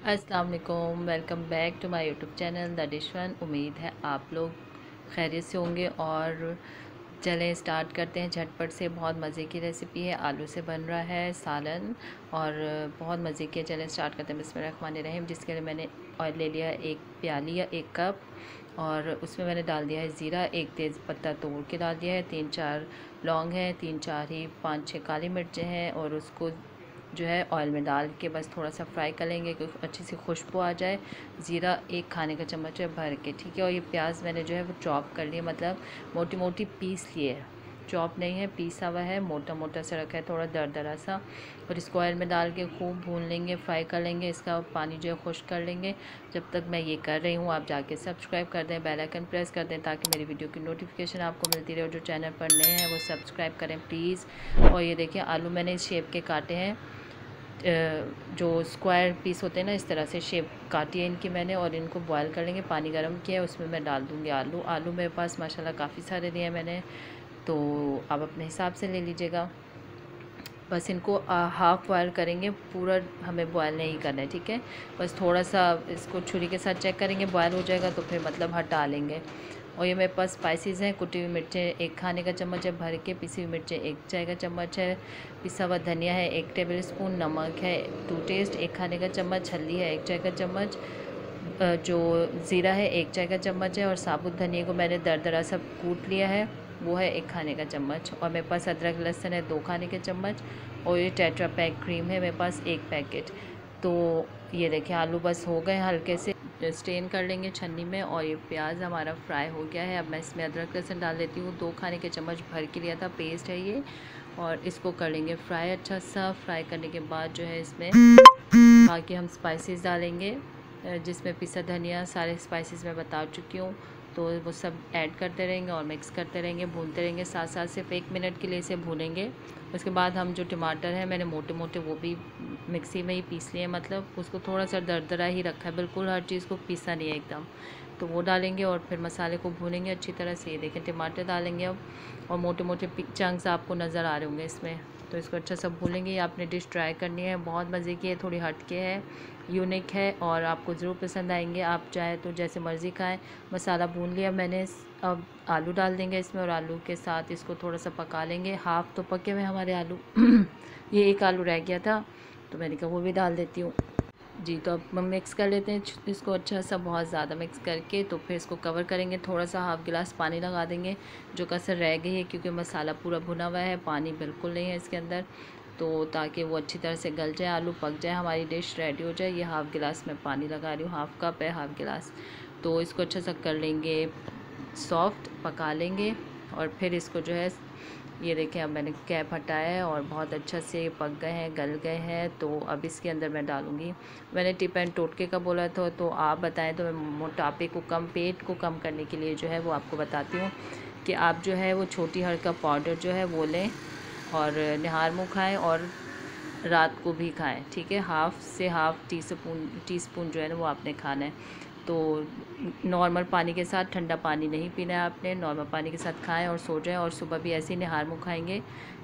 अस्सलाम वालेकुम, welcome back to my YouTube channel the dish one. उम्मीद है आप लोग खैरियत से होंगे। और चलें स्टार्ट करते हैं झटपट से। बहुत मज़े की रेसिपी है, आलू से बन रहा है सालन और बहुत मज़े की है। चलें स्टार्ट करते हैं बिस्मिल्लाहिर्रहमानिर्रहीम। जिसके लिए मैंने ऑयल ले लिया है 1 प्याली या 1 कप, और उसमें मैंने डाल दिया है ज़ीरा, 1 तेज़ पत्ता तोड़ के डाल दिया है, 3-4 लौंग हैं, 3-4 ही 5-6 काली मिर्चें हैं, और उसको जो है ऑयल में डाल के बस थोड़ा सा फ्राई कर लेंगे कि अच्छी सी खुशबू आ जाए। ज़ीरा 1 खाने का चम्मच है भर के, ठीक है। और ये प्याज मैंने जो है वो चॉप कर लिया, मतलब मोटी मोटी पीस लिए है, चॉप नहीं है, पीसा हुआ है, मोटा मोटा सा रखा है, थोड़ा दरदरा सा। और इसको ऑयल में डाल के खूब भून लेंगे, फ्राई कर लेंगे। इसका पानी जो है खुश्क कर लेंगे। जब तक मैं ये कर रही हूँ आप जाके सब्सक्राइब कर दें, बेल आइकन प्रेस कर दें ताकि मेरी वीडियो की नोटिफिकेशन आपको मिलती रहे। और जो चैनल पर नए हैं वो सब्सक्राइब करें प्लीज़। और ये देखिए आलू मैंने इस शेप के काटे हैं, जो स्क्वायर पीस होते हैं ना, इस तरह से शेप काटी है इनकी मैंने। और इनको बॉयल कर लेंगे, पानी गर्म किया है उसमें मैं डाल दूँगी आलू। आलू मेरे पास माशाल्लाह काफ़ी सारे लिए हैं मैंने, तो आप अपने हिसाब से ले लीजिएगा। बस इनको हाफ़ बॉयल करेंगे, पूरा हमें बॉयल नहीं करना है, ठीक है। बस थोड़ा सा इसको छुरी के साथ चेक करेंगे, बॉयल हो जाएगा तो फिर मतलब हटा लेंगे। और ये मेरे पास स्पाइसेस हैं, कुटी हुई मिर्चें 1 खाने का चम्मच है भर के, पिसी हुई मिर्चें 1 चाय का चम्मच है, पिसा हुआ धनिया है 1 टेबल स्पून, नमक है टू टेस्ट 1 खाने का चम्मच, हल्दी है 1 चाय का चम्मच, जो ज़ीरा है 1 चाय का चम्मच है, और साबुत धनिया को मैंने दरदरा सा कूट लिया है, वो है 1 खाने का चम्मच। और मेरे पास अदरक लहसुन है 2 खाने के चम्मच। और ये टेट्रा पैक क्रीम है मेरे पास 1 पैकेट। तो ये देखिए आलू बस हो गए, हल्के से स्टेन कर लेंगे छन्नी में। और ये प्याज हमारा फ्राई हो गया है। अब मैं इसमें अदरक लहसुन डाल देती हूँ, 2 खाने के चम्मच भर के लिया था, पेस्ट है ये। और इसको कर लेंगे फ्राई, अच्छा सा फ्राई करने के बाद जो है इसमें बाकी हम स्पाइसेस डालेंगे, जिसमें पिसा धनिया, सारे स्पाइसेस मैं बता चुकी हूँ। तो वो सब ऐड करते रहेंगे और मिक्स करते रहेंगे, भूनते रहेंगे, साथ साथ सिर्फ 1 मिनट के लिए इसे भूनेंगे। उसके बाद हम जो टमाटर है मैंने मोटे मोटे वो भी मिक्सी में ही पीस लिए, मतलब उसको थोड़ा सा दरदरा ही रखा है, बिल्कुल हर चीज़ को पीसा नहीं है एकदम। तो वो डालेंगे और फिर मसाले को भूनेंगे अच्छी तरह से। ये देखें टमाटर डालेंगे अब, और मोटे मोटे चंक्स आपको नज़र आ रहे होंगे इसमें। तो इसको अच्छा सब भूलेंगे। ये आपने डिश ट्राई करनी है, बहुत मज़े की है, थोड़ी हट के है, यूनिक है, और आपको ज़रूर पसंद आएंगे। आप चाहे तो जैसे मर्ज़ी खाएं। मसाला भून लिया मैंने, अब आलू डाल देंगे इसमें, और आलू के साथ इसको थोड़ा सा पका लेंगे। हाफ़ तो पके हुए हमारे आलू ये 1 आलू रह गया था तो मैंने कहा वो भी डाल देती हूँ जी। तो अब हम मिक्स कर लेते हैं इसको अच्छा सा, बहुत ज़्यादा मिक्स करके। तो फिर इसको कवर करेंगे, थोड़ा सा हाफ़ गिलास पानी लगा देंगे, जो कसर रह गई है, क्योंकि मसाला पूरा भुना हुआ है, पानी बिल्कुल नहीं है इसके अंदर। तो ताकि वो अच्छी तरह से गल जाए, आलू पक जाए, हमारी डिश रेडी हो जाए। ये हाफ़ गिलास में पानी लगा रही हूँ, हाफ़ कप है हाफ़ गिलास। तो इसको अच्छा सा कर लेंगे, सॉफ्ट पका लेंगे। और फिर इसको जो है, ये देखें अब मैंने कैप हटाया है और बहुत अच्छा से पक गए हैं, गल गए हैं। तो अब इसके अंदर मैं डालूँगी, मैंने टिप एंड टोटके का बोला था, तो आप बताएं। तो मैं मोटापे को कम, पेट को कम करने के लिए जो है वो आपको बताती हूँ कि आप जो है वो छोटी हर्ड़ का पाउडर जो है वो लें, और निहार मुँह खाएँ, और रात को भी खाएं, ठीक है। हाफ़ से हाफ़ टीस्पून जो है ना वो आपने खाना है। तो नॉर्मल पानी के साथ, ठंडा पानी नहीं पीना है आपने, नॉर्मल पानी के साथ खाएं और सो जाएं। और सुबह भी ऐसे ही निहार मुँह खाएंगे,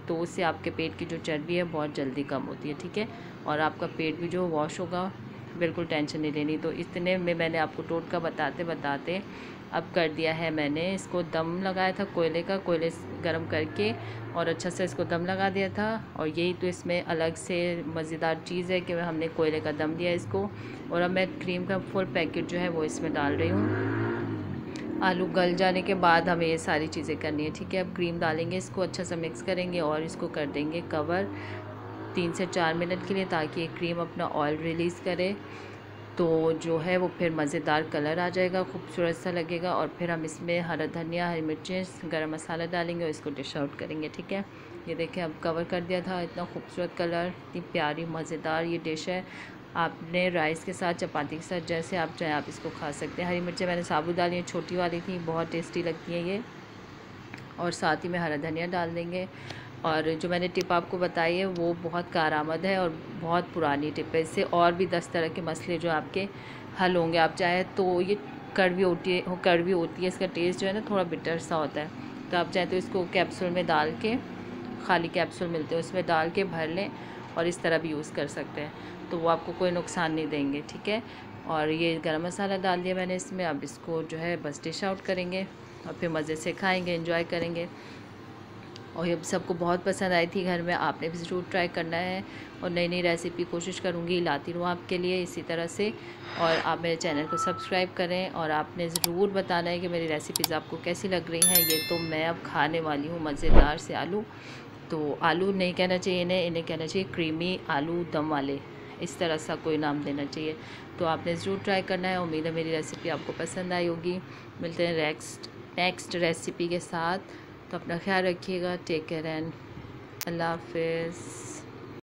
तो उससे आपके पेट की जो चर्बी है बहुत जल्दी कम होती है, ठीक है। और आपका पेट भी जो वॉश होगा, बिल्कुल टेंशन नहीं लेनी। तो इतने में मैंने आपको टोटका बताते बताते अब कर दिया है मैंने इसको दम लगाया था कोयले का, कोयले गरम करके, और अच्छा से इसको दम लगा दिया था। और यही तो इसमें अलग से मज़ेदार चीज़ है कि हमने कोयले का दम दिया इसको। और अब मैं क्रीम का फुल पैकेट जो है वो इसमें डाल रही हूँ। आलू गल जाने के बाद हमें ये सारी चीज़ें करनी है, ठीक है। अब क्रीम डालेंगे, इसको अच्छा सा मिक्स करेंगे और इसको कर देंगे कवर 3 से 4 मिनट के लिए, ताकि ये क्रीम अपना ऑयल रिलीज़ करे। तो जो है वो फिर मज़ेदार कलर आ जाएगा, खूबसूरत सा लगेगा। और फिर हम इसमें हरा धनिया, हरी मिर्चें, गरम मसाला डालेंगे और इसको डिश आउट करेंगे, ठीक है। ये देखें अब कवर कर दिया था, इतना खूबसूरत कलर, इतनी प्यारी मज़ेदार ये डिश है। आपने राइस के साथ, चपाती के साथ, जैसे आप चाहें आप इसको खा सकते हैं। हरी मिर्चें मैंने साबुत डाली हैं, छोटी वाली थी, बहुत टेस्टी लगती हैं ये। और साथ ही में हरा धनिया डाल देंगे। और जो मैंने टिप आपको बताई है वो बहुत कारआमद है और बहुत पुरानी टिप है। इससे और भी 10 तरह के मसले जो आपके हल होंगे। आप चाहे तो ये कड़वी होती है, इसका टेस्ट जो है ना थोड़ा बिटर सा होता है। तो आप चाहे तो इसको कैप्सूल में डाल के, खाली कैप्सूल मिलते हैं उसमें डाल के भर लें, और इस तरह भी यूज़ कर सकते हैं। तो वो आपको कोई नुकसान नहीं देंगे, ठीक है। और ये गरम मसाला डाल दिया मैंने इसमें। अब इसको जो है बस डिश आउट करेंगे और फिर मज़े से खाएंगे, एंजॉय करेंगे। और ये सबको बहुत पसंद आई थी घर में, आपने भी ज़रूर ट्राई करना है। और नई नई रेसिपी कोशिश करूँगी लाती रहूँ आपके लिए इसी तरह से। और आप मेरे चैनल को सब्सक्राइब करें और आपने ज़रूर बताना है कि मेरी रेसिपीज़ आपको कैसी लग रही हैं। ये तो मैं अब खाने वाली हूँ मज़ेदार से आलू। तो आलू नहीं कहना चाहिए इन्हें कहना चाहिए क्रीमी आलू दम वाले, इस तरह सा कोई नाम देना चाहिए। तो आपने ज़रूर ट्राई करना है। उम्मीद है मेरी रेसिपी आपको पसंद आई होगी। मिलते हैं नेक्स्ट रेसिपी के साथ। तो अपना ख्याल रखिएगा। टेक केयर एंड अल्लाह हाफिज़।